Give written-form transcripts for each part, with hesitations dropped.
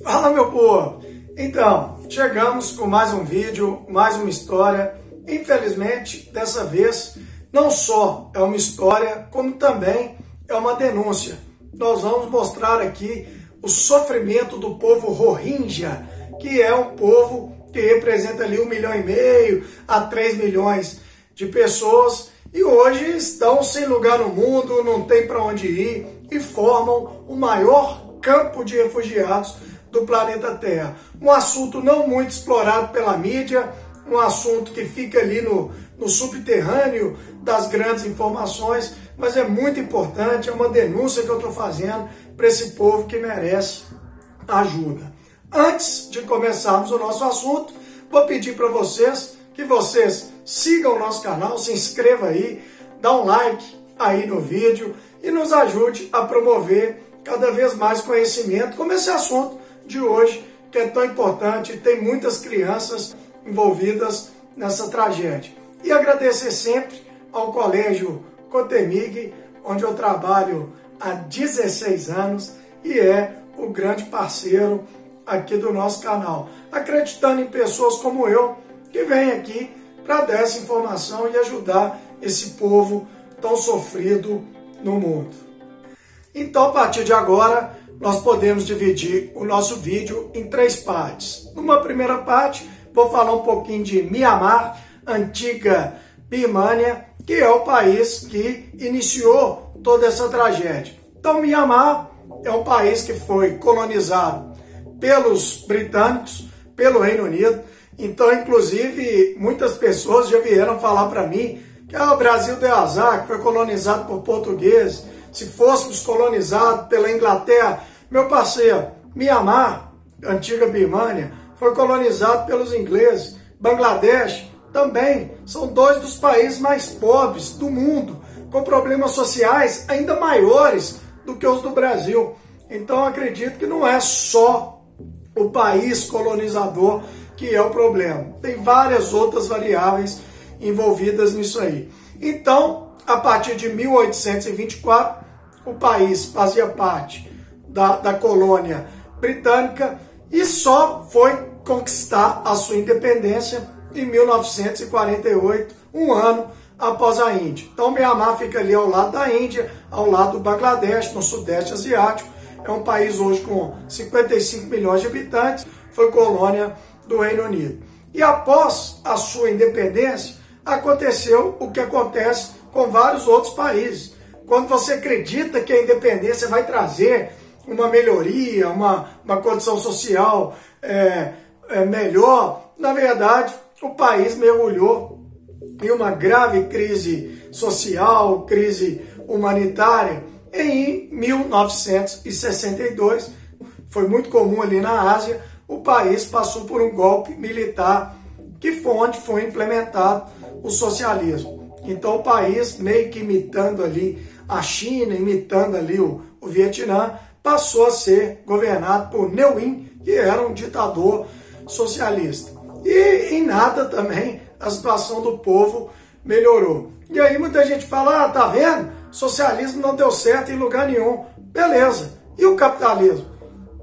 Fala, meu povo! Então, chegamos com mais um vídeo, mais uma história. Infelizmente, dessa vez, não só é uma história, como também é uma denúncia. Nós vamos mostrar aqui o sofrimento do povo Rohingya, que é um povo que representa ali 1,5 milhão a 3 milhões de pessoas e hoje estão sem lugar no mundo, não tem para onde ir e formam o maior campo de refugiados do planeta Terra. Um assunto não muito explorado pela mídia, um assunto que fica ali no subterrâneo das grandes informações, mas é muito importante, é uma denúncia que eu estou fazendo para esse povo que merece ajuda. Antes de começarmos o nosso assunto, vou pedir para vocês que vocês sigam o nosso canal, se inscreva aí, dá um like aí no vídeo e nos ajude a promover cada vez mais conhecimento como esse assunto de hoje, que é tão importante, tem muitas crianças envolvidas nessa tragédia. E agradecer sempre ao Colégio Cotemig, onde eu trabalho há 16 anos e é o grande parceiro aqui do nosso canal, acreditando em pessoas como eu, que vêm aqui para dar essa informação e ajudar esse povo tão sofrido no mundo. Então, a partir de agora, nós podemos dividir o nosso vídeo em 3 partes. Numa primeira parte, vou falar um pouquinho de Mianmar, antiga Birmânia, que é o país que iniciou toda essa tragédia. Então, Mianmar é um país que foi colonizado pelos britânicos, pelo Reino Unido. Então, inclusive, muitas pessoas já vieram falar para mim que o Brasil deu azar, que foi colonizado por portugueses. Se fôssemos colonizados pela Inglaterra, meu parceiro, Mianmar, antiga Birmânia, foi colonizado pelos ingleses. Bangladesh também são 2 dos países mais pobres do mundo, com problemas sociais ainda maiores do que os do Brasil. Então, acredito que não é só o país colonizador que é o problema. Tem várias outras variáveis envolvidas nisso aí. Então, a partir de 1824, o país fazia parte da colônia britânica e só foi conquistar a sua independência em 1948, um ano após a Índia. Então, Mianmar fica ali ao lado da Índia, ao lado do Bangladesh, no Sudeste Asiático. É um país hoje com 55 milhões de habitantes, foi colônia do Reino Unido. E após a sua independência, aconteceu o que acontece com vários outros países. Quando você acredita que a independência vai trazer uma melhoria, uma condição social melhor, na verdade, o país mergulhou em uma grave crise social, crise humanitária, em 1962. Foi muito comum ali na Ásia, o país passou por um golpe militar, que foi onde foi implementado o socialismo. Então o país, meio que imitando ali a China, imitando ali o Vietnã, passou a ser governado por Ne Win, que era um ditador socialista. E em nada também a situação do povo melhorou. E aí muita gente fala, tá vendo? Socialismo não deu certo em lugar nenhum. Beleza. E o capitalismo?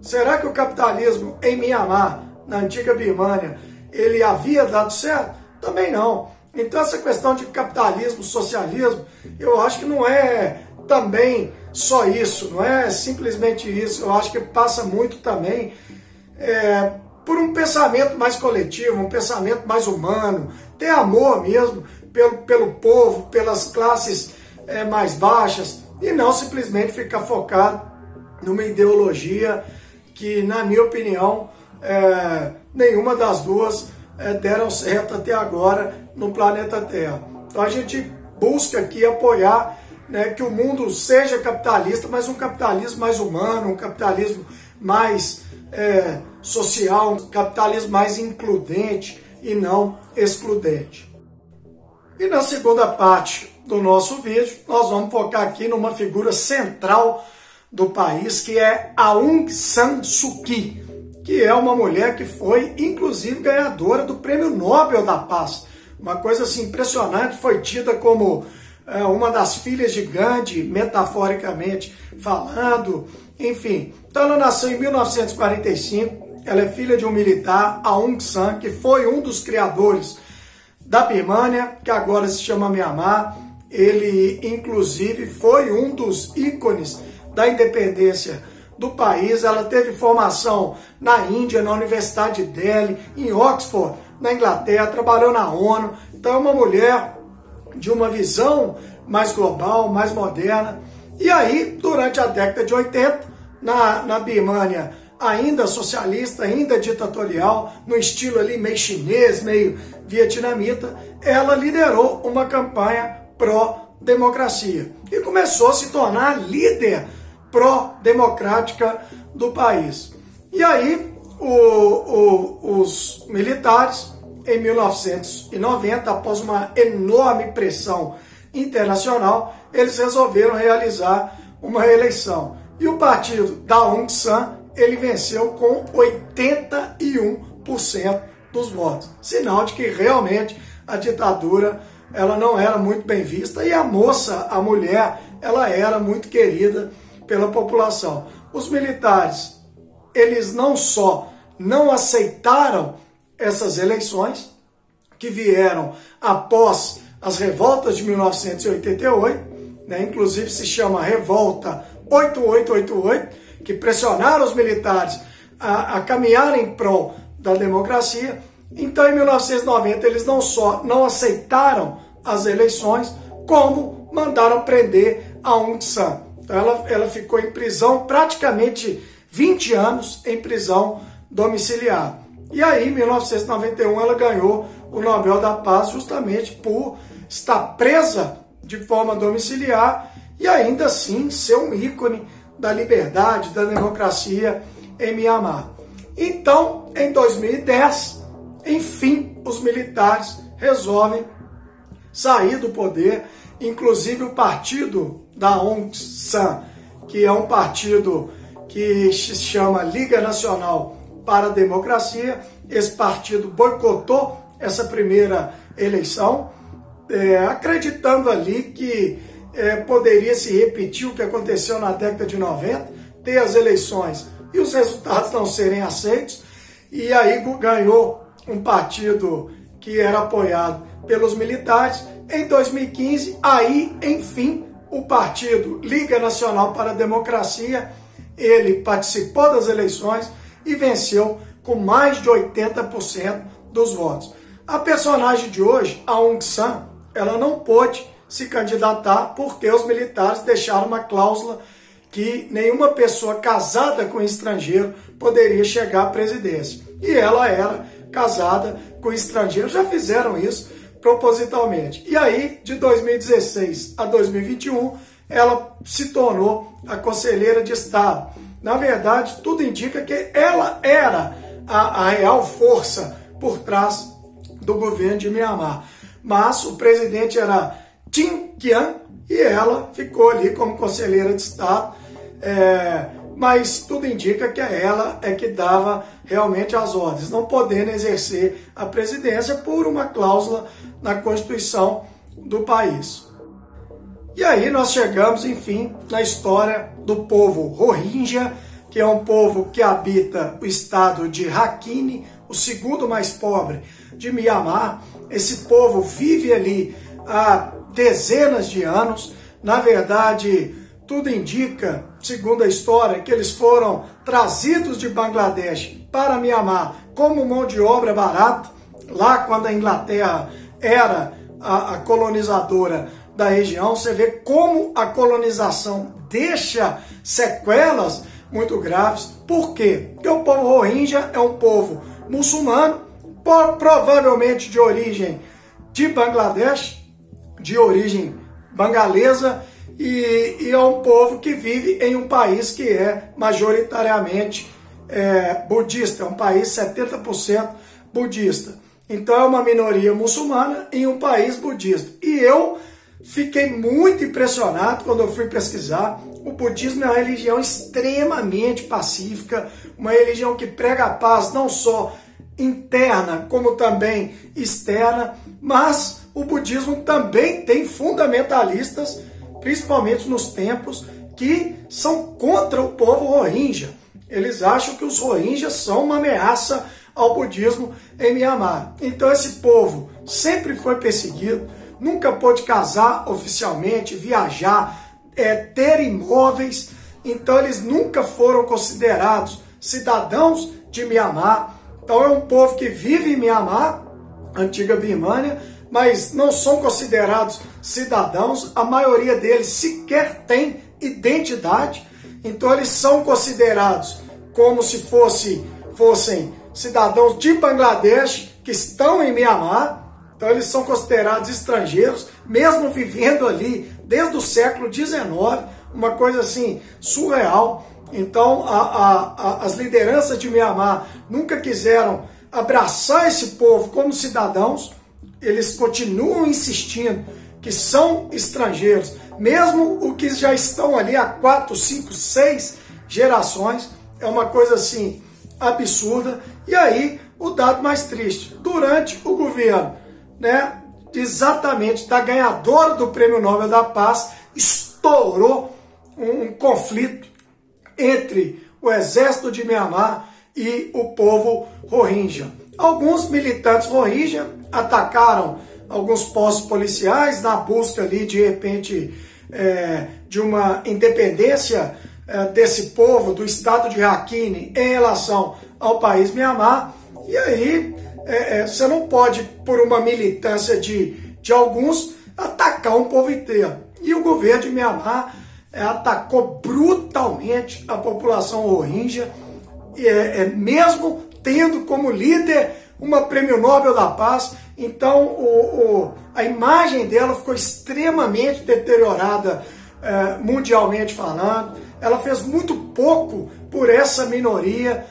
Será que o capitalismo em Mianmar, na antiga Birmânia, ele havia dado certo? Também não. Então essa questão de capitalismo, socialismo, eu acho que não é também só isso, não é simplesmente isso. Eu acho que passa muito também por um pensamento mais coletivo, um pensamento mais humano, ter amor mesmo pelo povo, pelas classes mais baixas, e não simplesmente ficar focado numa ideologia que, na minha opinião, nenhuma das duas deram certo até agora no planeta Terra. Então a gente busca aqui apoiar, né, que o mundo seja capitalista, mas um capitalismo mais humano, um capitalismo mais social, um capitalismo mais includente e não excludente. E na segunda parte do nosso vídeo, nós vamos focar aqui numa figura central do país, que é a Aung San Suu Kyi, que é uma mulher que foi, inclusive, ganhadora do Prêmio Nobel da Paz. Uma coisa assim impressionante, foi tida como uma das filhas de Gandhi, metaforicamente falando. Enfim, Então ela nasceu em 1945, ela é filha de um militar, Aung San, que foi um dos criadores da Birmânia, que agora se chama Mianmar. Ele, inclusive, foi um dos ícones da independência do país. Ela teve formação na Índia, na Universidade de Delhi, em Oxford, na Inglaterra, trabalhou na ONU. Então é uma mulher de uma visão mais global, mais moderna. E aí, durante a década de 80, na Birmânia, ainda socialista, ainda ditatorial, no estilo ali meio chinês, meio vietnamita, ela liderou uma campanha pró-democracia e começou a se tornar líder pró-democrática do país. E aí, os militares, em 1990, após uma enorme pressão internacional, eles resolveram realizar uma reeleição. E o partido da Aung San, ele venceu com 81% dos votos. Sinal de que realmente a ditadura ela não era muito bem vista e a moça, a mulher, ela era muito querida pela população. Os militares, eles não só não aceitaram essas eleições, que vieram após as revoltas de 1988, inclusive se chama Revolta 8888, que pressionaram os militares a caminhar em prol da democracia. Então, em 1990, eles não só não aceitaram as eleições, como mandaram prender a Aung San. Então, ela ficou em prisão praticamente 20 anos em prisão domiciliar. E aí, em 1991, ela ganhou o Nobel da Paz justamente por estar presa de forma domiciliar e ainda assim ser um ícone da liberdade, da democracia em Mianmar. Então, em 2010, enfim, os militares resolvem sair do poder, inclusive o partido da Aung San, que é um partido que se chama Liga Nacional para a Democracia. Esse partido boicotou essa primeira eleição, acreditando ali que poderia se repetir o que aconteceu na década de 90, ter as eleições e os resultados não serem aceitos, e aí ganhou um partido que era apoiado pelos militares. Em 2015, aí, enfim, o partido Liga Nacional para a Democracia, ele participou das eleições e venceu com mais de 80% dos votos. A personagem de hoje, a Aung San, ela não pôde se candidatar porque os militares deixaram uma cláusula que nenhuma pessoa casada com estrangeiro poderia chegar à presidência. E ela era casada com estrangeiro, já fizeram isso propositalmente. E aí, de 2016 a 2021, ela se tornou a conselheira de Estado. Na verdade, tudo indica que ela era a real força por trás do governo de Mianmar. Mas o presidente era Tin Khian e ela ficou ali como conselheira de Estado. Mas tudo indica que ela é que dava realmente as ordens, não podendo exercer a presidência por uma cláusula na Constituição do país. E aí nós chegamos, enfim, na história do povo Rohingya, que é um povo que habita o estado de Rakhine, o segundo mais pobre de Mianmar. Esse povo vive ali há dezenas de anos. Na verdade, tudo indica, segundo a história, que eles foram trazidos de Bangladesh para Mianmar como mão de obra barata, lá quando a Inglaterra era a colonizadora da região. Você vê como a colonização deixa sequelas muito graves. Por quê? Porque o povo Rohingya é um povo muçulmano, provavelmente de origem de Bangladesh, de origem bangalesa, e é um povo que vive em um país que é majoritariamente budista, é um país 70% budista. Então é uma minoria muçulmana em um país budista. E eu fiquei muito impressionado quando eu fui pesquisar. O budismo é uma religião extremamente pacífica, uma religião que prega a paz não só interna, como também externa, mas o budismo também tem fundamentalistas, principalmente nos templos, que são contra o povo Rohingya. Eles acham que os Rohingyas são uma ameaça ao budismo em Mianmar. Então esse povo sempre foi perseguido, nunca pôde casar oficialmente, viajar, ter imóveis. Então eles nunca foram considerados cidadãos de Mianmar. Então é um povo que vive em Mianmar, antiga Birmânia, mas não são considerados cidadãos. A maioria deles sequer tem identidade. Então eles são considerados como se fossem cidadãos de Bangladesh que estão em Mianmar. Então eles são considerados estrangeiros, mesmo vivendo ali desde o século XIX, uma coisa assim surreal. Então as lideranças de Mianmar nunca quiseram abraçar esse povo como cidadãos. Eles continuam insistindo que são estrangeiros, mesmo os que já estão ali há 4, 5, 6 gerações. É uma coisa assim absurda. E aí o dado mais triste, durante o governo, né, exatamente da ganhadora do Prêmio Nobel da Paz, estourou um conflito entre o exército de Mianmar e o povo Rohingya. Alguns militantes Rohingya atacaram alguns postos policiais na busca ali, de repente, de uma independência desse povo, do estado de Rakhine em relação ao país Mianmar. E aí você não pode, por uma militância de alguns, atacar um povo inteiro. E o governo de Mianmar atacou brutalmente a população Rohingya, mesmo tendo como líder uma Prêmio Nobel da Paz. Então a imagem dela ficou extremamente deteriorada mundialmente falando. Ela fez muito pouco por essa minoria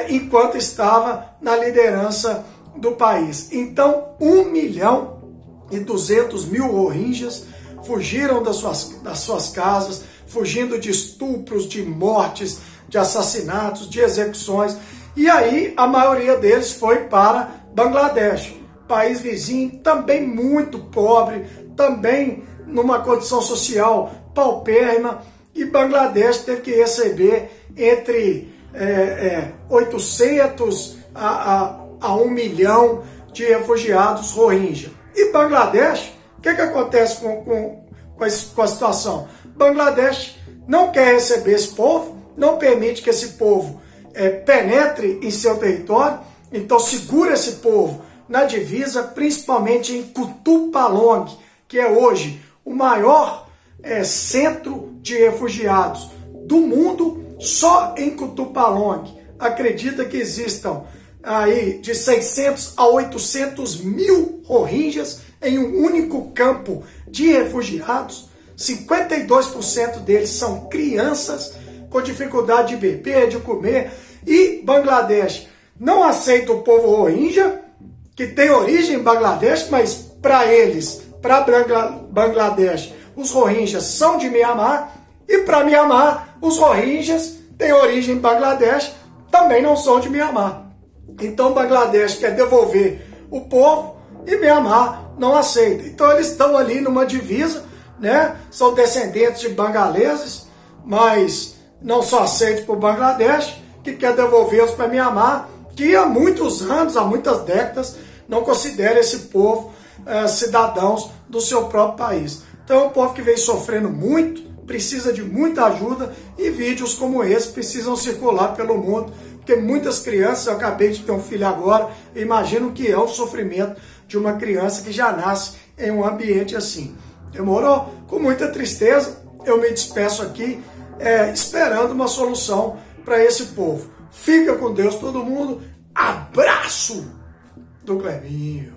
enquanto estava na liderança do país. Então 1.200.000 Rohingyas fugiram das suas casas, fugindo de estupros, de mortes, de assassinatos, de execuções. E aí a maioria deles foi para Bangladesh, país vizinho, também muito pobre, também numa condição social paupérrima. E Bangladesh teve que receber entre 800 a 1 milhão de refugiados Rohingya. E Bangladesh, o que acontece com a situação? Bangladesh não quer receber esse povo, não permite que esse povo penetre em seu território, então segura esse povo na divisa, principalmente em Kutupalong, que é hoje o maior centro de refugiados do mundo. Só em Kutupalong acredita que existam aí de 600 a 800 mil Rohingyas em um único campo de refugiados. 52% deles são crianças com dificuldade de beber, de comer. E Bangladesh não aceita o povo Rohingya, que tem origem em Bangladesh, mas para eles, para Bangladesh, os Rohingyas são de Mianmar. E para Mianmar, os Rohingyas têm origem em Bangladesh, também não são de Mianmar. Então Bangladesh quer devolver o povo e Mianmar não aceita. Então eles estão ali numa divisa, né? São descendentes de bangaleses, mas não são aceitos por Bangladesh, que quer devolvê-los para Mianmar, que há muitos anos, há muitas décadas, não considera esse povo cidadãos do seu próprio país. Então é um povo que vem sofrendo muito, precisa de muita ajuda, e vídeos como esse precisam circular pelo mundo, porque muitas crianças, eu acabei de ter um filho agora, imagino que é o sofrimento de uma criança que já nasce em um ambiente assim. Demorou? Com muita tristeza, eu me despeço aqui, esperando uma solução para esse povo. Fica com Deus todo mundo, abraço do Clebinho.